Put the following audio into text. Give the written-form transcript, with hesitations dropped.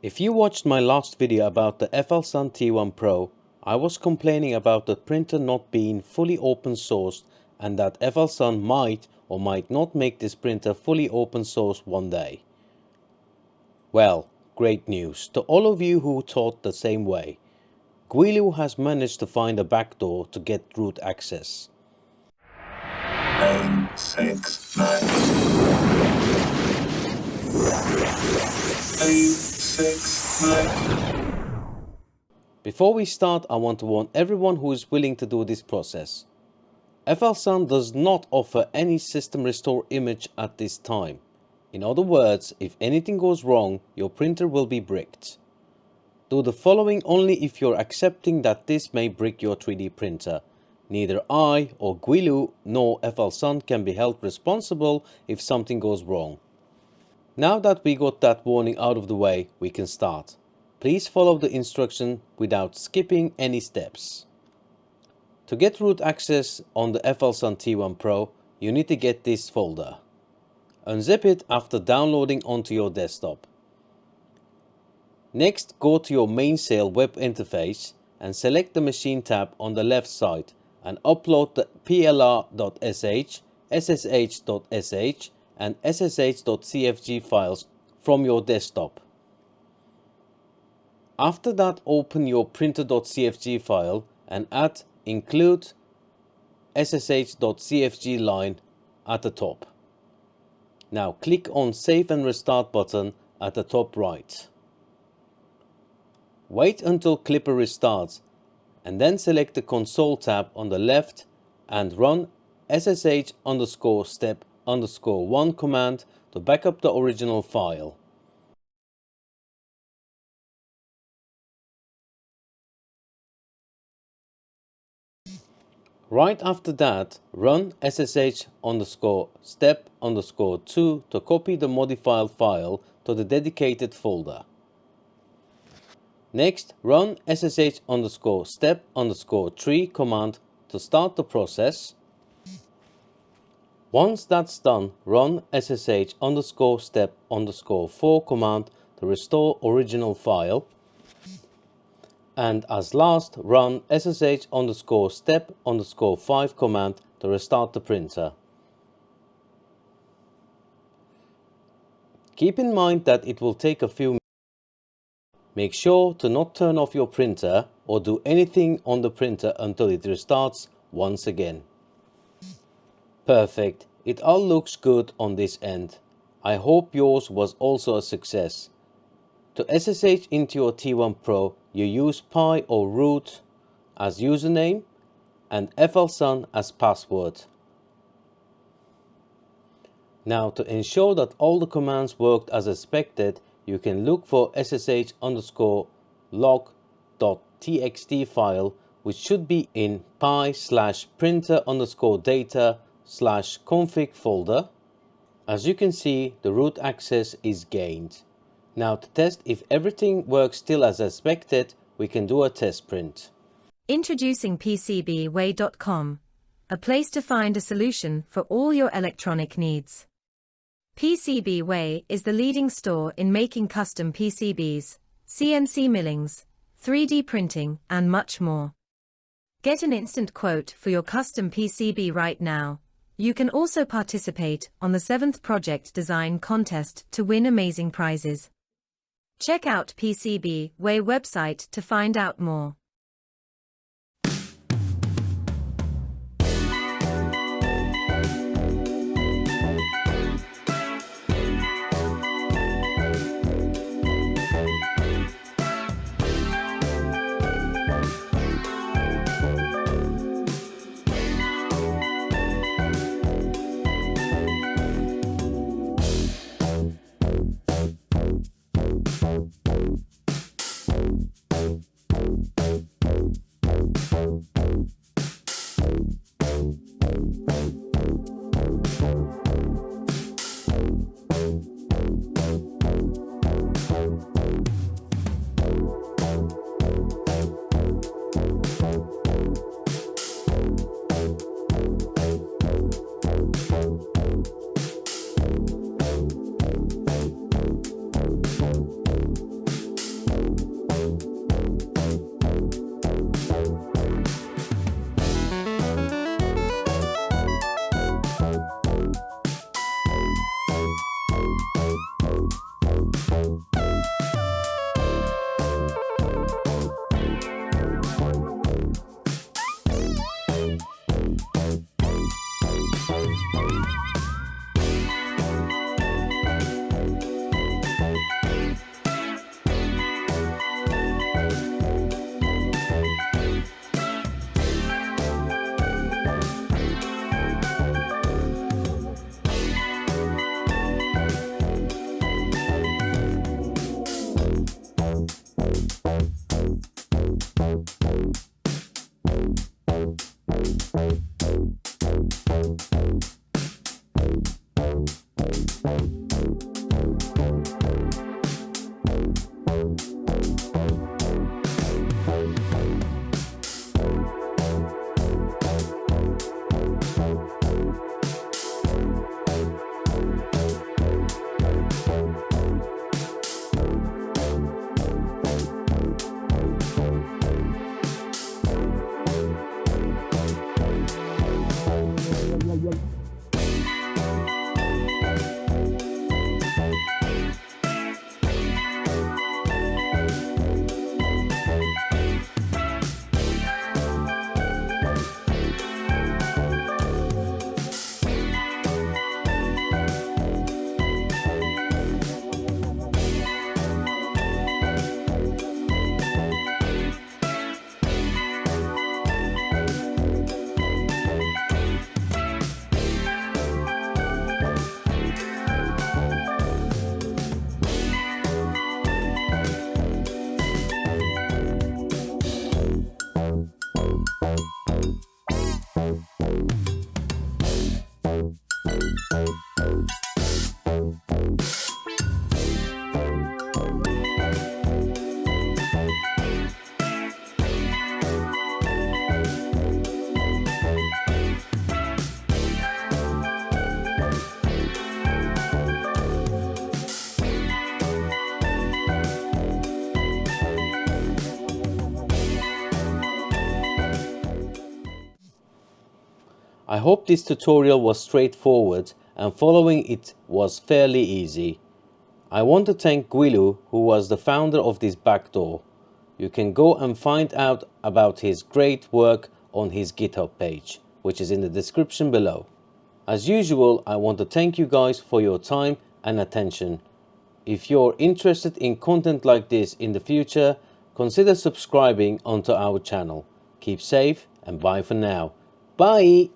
If you watched my last video about the FLSUN T1 PRO, I was complaining about the printer not being fully open sourced and that FLSUN might or might not make this printer fully open source one day. Well, great news to all of you who thought the same way. Guilouz has managed to find a backdoor to get root access. 969 869. Before we start, I want to warn everyone who is willing to do this process. FLSUN does not offer any system restore image at this time. In other words, if anything goes wrong, your printer will be bricked. Do the following only if you're accepting that this may brick your 3D printer. Neither I or Guilouz nor FLSUN can be held responsible if something goes wrong. Now that we got that warning out of the way, we can start. Please follow the instruction without skipping any steps. To get root access on the FLSUN T1 PRO, you need to get this folder. Unzip it after downloading onto your desktop. Next, go to your mainsail web interface and select the machine tab on the left side and upload the plr.sh, ssh.sh and ssh.cfg files from your desktop. After that, open your printer.cfg file and add include ssh.cfg line at the top. Now click on Save and Restart button at the top right. Wait until Clipper restarts and then select the console tab on the left and run ssh_step_1 command to back up the original file. Right after that, run ssh_step_2 to copy the modified file to the dedicated folder. Next, run ssh_step_3 command to start the process. Once that's done, run ssh_step_4 command to restore original file. And as last, run ssh_step_5 command to restart the printer. Keep in mind that it will take a few minutes. Make sure to not turn off your printer or do anything on the printer until it restarts once again. Perfect, it all looks good on this end. I hope yours was also a success. To SSH into your T1 PRO, you use pi or root as username and FLSUN as password. Now, to ensure that all the commands worked as expected, you can look for ssh_log.txt file, which should be in pi/printer_data/config folder. As you can see, the root access is gained. Now, to test if everything works still as expected, we can do a test print. Introducing PCBWay.com, a place to find a solution for all your electronic needs. PCBWay is the leading store in making custom PCBs, CNC millings, 3D printing, and much more. Get an instant quote for your custom PCB right now. You can also participate on the 7th Project Design Contest to win amazing prizes. Check out PCBWay website to find out more. I hope this tutorial was straightforward and following it was fairly easy. I want to thank Guilouz, who was the founder of this backdoor. You can go and find out about his great work on his GitHub page, which is in the description below. As usual, I want to thank you guys for your time and attention. If you're interested in content like this in the future, consider subscribing onto our channel. Keep safe and bye for now. Bye!